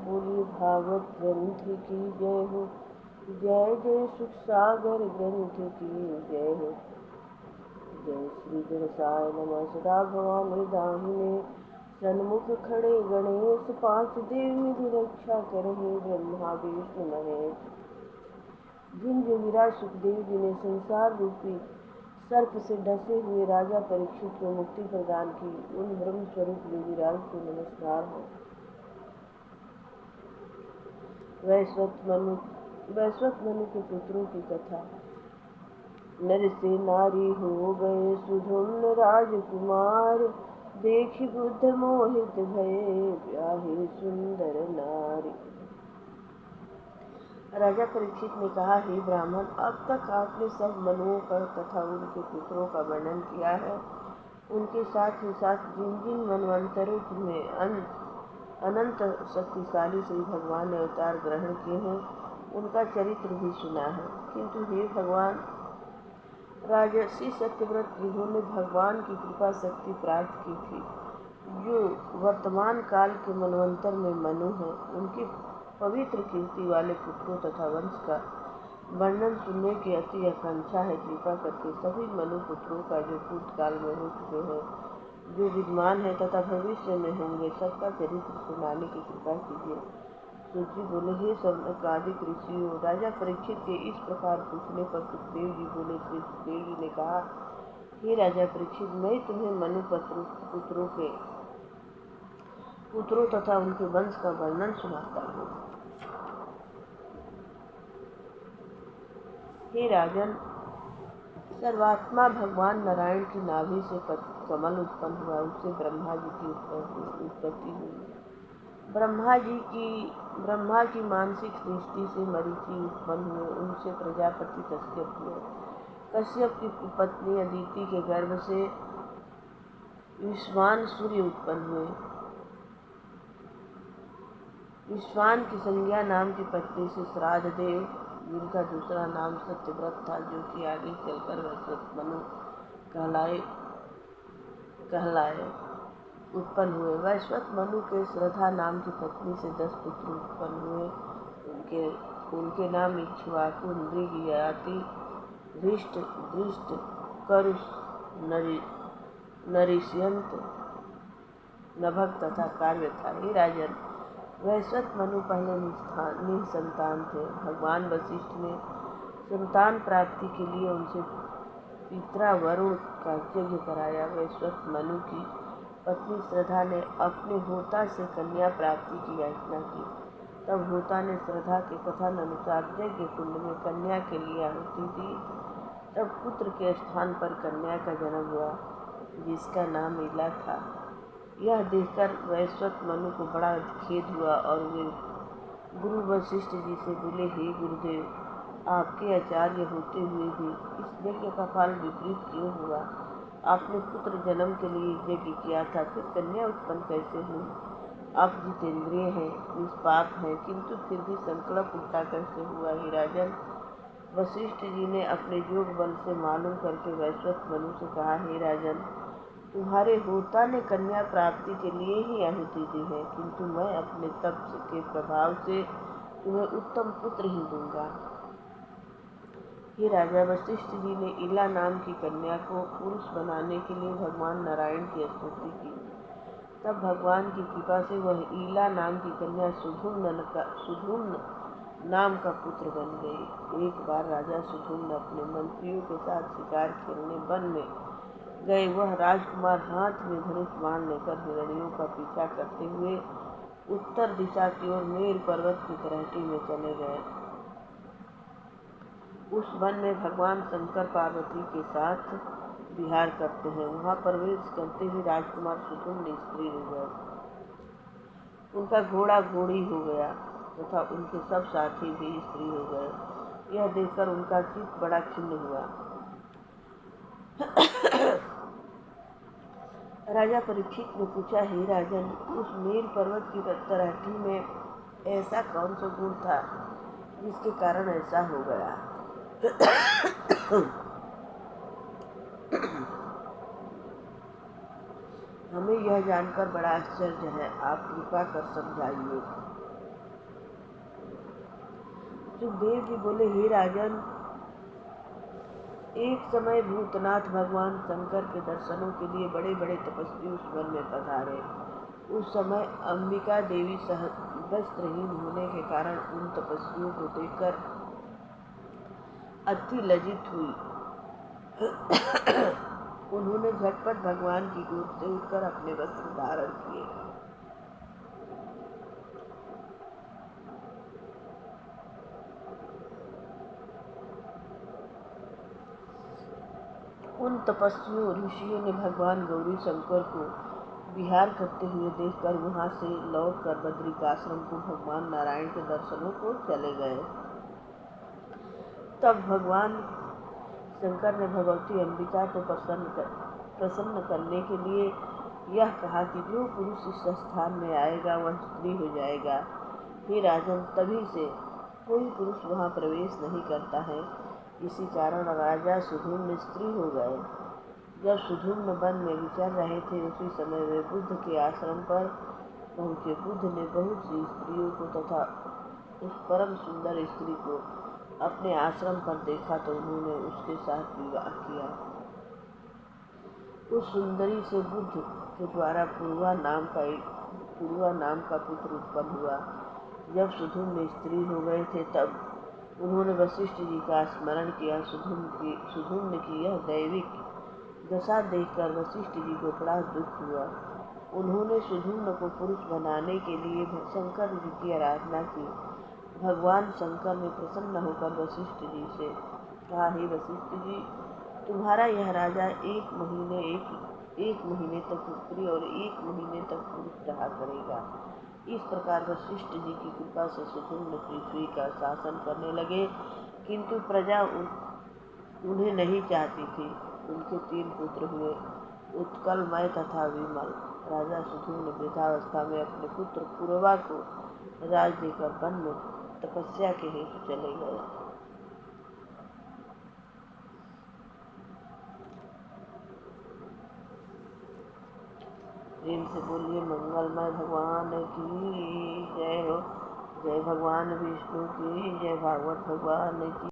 बोलिए भागवत ग्रंथ की जय हो, जय जय सुख सागर ग्रंथ की जय हो। जय श्री गणेशाय नमः। सदा भवानी दाहिने सन्मुख खड़े गणेश, पांच देव निधि रक्षा करहे ब्रह्मा विष्णु महेश। जिन जोगिराज सुखदेव जी ने संसार रूपी सर्प से डसे हुए राजा परीक्षित को मुक्ति प्रदान की, उन ब्रह्म स्वरूप योगीराज को नमस्कार हो। वैश्वत मनु के पुत्रों की कथा। नर से नारी हो गए सुधुम्न राजकुमार, देखि बुद्ध मोहित भये ब्याहे सुंदर नारी। राजा परीक्षित ने कहा, हे ब्राह्मण, अब तक आपने सब मनुओं का तथा उनके पुत्रों का वर्णन किया है। उनके साथ ही साथ जिन जिन मनवंतरों में अनंत शक्तिशाली श्री भगवान ने अवतार ग्रहण किए हैं, उनका चरित्र भी सुना है। किंतु हे भगवान, राजर्षि सत्यव्रत जिन्होंने भगवान की कृपा शक्ति प्राप्त की थी, जो वर्तमान काल के मनवंतर में मनु हैं, उनके पवित्र कीर्ति वाले पुत्रों तथा वंश का वर्णन सुनने की अति आकांक्षा है। कृपा करके सभी मनु पुत्रों का जो भूतकाल में हो चुके हैं, जो विद्यमान है तथा भविष्य में होंगे, सबका चरित्र सुनाने की कृपा कीजिए। सूत जी बोले, हे सनकादिक ऋषियों, राजा परीक्षित के इस प्रकार पूछने पर सुखदेव जी बोले। श्री सुखदेव जी ने कहा, हे राजा परीक्षित, मैं तुम्हें मनु पुत्रों तथा उनके वंश का वर्णन सुनाता हूँ। हे राजन, सर्वात्मा भगवान नारायण की नाभि से कमल उत्पन्न हुआ, उससे ब्रह्मा जी की उत्पत्ति हुई। ब्रह्मा की मानसिक दृष्टि से मरीचि उत्पन्न हुए, उनसे प्रजापति कश्यप हुए। कश्यप की पत्नी अदिति के गर्भ से विश्वान सूर्य उत्पन्न हुए। विश्वान की संज्ञा नाम की पत्नी से श्राद्ध देव, जिनका दूसरा नाम सत्यव्रत था, जो कि आगे चलकर वैश्वत मनु कहलाए, उत्पन्न हुए। वैश्वत मनु के श्रद्धा नाम की पत्नी से 10 पुत्र उत्पन्न हुए। उनके नाम इक्ष्वाकु, नृग, ययाति, धृष्ट, दृष्ट, करुष, नरिष्यंत, नभग तथा कार्य था। हे राजन, वैश्वत मनु पहले निसंतान थे। भगवान वशिष्ठ ने संतान प्राप्ति के लिए उनसे पितरा वरुण का यज्ञ कराया। वैश्वत मनु की पत्नी श्रद्धा ने अपने होता से कन्या प्राप्ति की याचना की। तब होता ने श्रद्धा के कथन अनुसार यज्ञ कुंड में कन्या के लिए आहुति दी। तब पुत्र के स्थान पर कन्या का जन्म हुआ, जिसका नाम ईला था। यह देखकर वैश्वत मनु को बड़ा खेद हुआ और वे गुरु वशिष्ठ जी से बोले, हे गुरुदेव, आपके आचार्य होते हुए भी इस यज्ञ का फल विपरीत क्यों हुआ? आपने पुत्र जन्म के लिए यज्ञ किया था, फिर कन्या उत्पन्न कैसे हुई? आप जितेंद्रिय हैं, निष्पाप हैं, किंतु फिर भी संकल्प उल्टा कैसे हुआ? हे राजन, वशिष्ठ जी ने अपने योग बल से मालूम करके वैश्वत मनु से कहा, हे राजन, तुम्हारे होता ने कन्या प्राप्ति के लिए ही आहुति दी है, किंतु मैं अपने तप के प्रभाव से तुम्हें उत्तम पुत्र ही दूंगा। हे राजा, वशिष्ठ जी ने ईला नाम की कन्या को पुरुष बनाने के लिए भगवान नारायण की स्तुति की। तब भगवान की कृपा से वह ईला नाम की कन्या सुधुम्न नाम का पुत्र बन गई। एक बार राजा सुधुम्न अपने मंत्रियों के साथ शिकार खेलने वन में गए। वह राजकुमार हाथ में धनुष बाण लेकर हिरणियों का पीछा करते हुए उत्तर दिशा की ओर मेरु पर्वत की तलहटी में चले गए। उस वन में भगवान शंकर पार्वती के साथ विहार करते हैं। वहां प्रवेश करते ही राजकुमार सुधुम्न स्त्री हो गए। उनका घोड़ा घोड़ी हो गया तथा उनके सब साथी भी स्त्री हो गए। यह देखकर उनका चित्त बड़ा खिन्न हुआ। राजा परीक्षित ने पूछा, हे राजन, उस मेरु पर्वत की तलहटी में ऐसा कौन सा गुण था जिसके कारण ऐसा हो गया? हमें यह जानकर बड़ा आश्चर्य है, आप कृपा कर समझाइए। सुखदेव जी बोले, हे राजन, एक समय भूतनाथ भगवान शंकर के दर्शनों के लिए बड़े बड़े तपस्वी उस वन में पधारे। उस समय अंबिका देवी वस्त्रहीन होने के कारण उन तपस्वियों को देखकर अति लज्जित हुई। उन्होंने झटपट भगवान की गोद से उठकर अपने वस्त्र धारण किए। उन तपस्वियों ऋषियों ने भगवान गौरी शंकर को विहार करते हुए देखकर वहां से लौटकर बद्रिकाश्रम को भगवान नारायण के दर्शनों को चले गए। तब भगवान शंकर ने भगवती अंबिका को प्रसन्न करने के लिए यह कहा कि जो पुरुष इस स्थान में आएगा वह स्त्री हो जाएगा। हे राजन, तभी से कोई पुरुष वहां प्रवेश नहीं करता है। इसी कारण राजा सुधुम्न स्त्री हो गए। जब सुधुम्न वन में विचर रहे थे, उसी समय वे बुद्ध के आश्रम पर पहुँचे। बुद्ध ने बहुत सी स्त्रियों को तथा उस परम सुंदर स्त्री को अपने आश्रम पर देखा तो उन्होंने उसके साथ विवाह किया। उस सुंदरी से बुद्ध के द्वारा पूर्वा नाम का पुत्र उत्पन्न हुआ। जब सुधुम्न स्त्री हो गए थे, तब उन्होंने वशिष्ठ जी का स्मरण किया। सुधुम्न की यह दैविक दशा देखकर वशिष्ठ जी को बड़ा दुख हुआ। उन्होंने सुधुम्न को पुरुष बनाने के लिए शंकर जी की आराधना की। भगवान शंकर ने प्रसन्न होकर वशिष्ठ जी से कहा, हे वशिष्ठ जी, तुम्हारा यह राजा एक महीने तक स्त्री और 1 महीने तक पुरुष रहा करेगा। इस प्रकार वशिष्ठ जी की कृपा से सुधुम्न पृथ्वी का शासन करने लगे, किंतु प्रजा उन्हें नहीं चाहती थी। उनके 3 पुत्र हुए, उत्कलमय तथा विमल। राजा सुधुम्न वृद्धावस्था में अपने पुत्र पूर्वा को राज देकर वन में तपस्या के हेतु चले गए। प्रेम से बोलिए मंगलमय भगवान की जय हो। जय भगवान विष्णु की जय, भागवत भगवान की।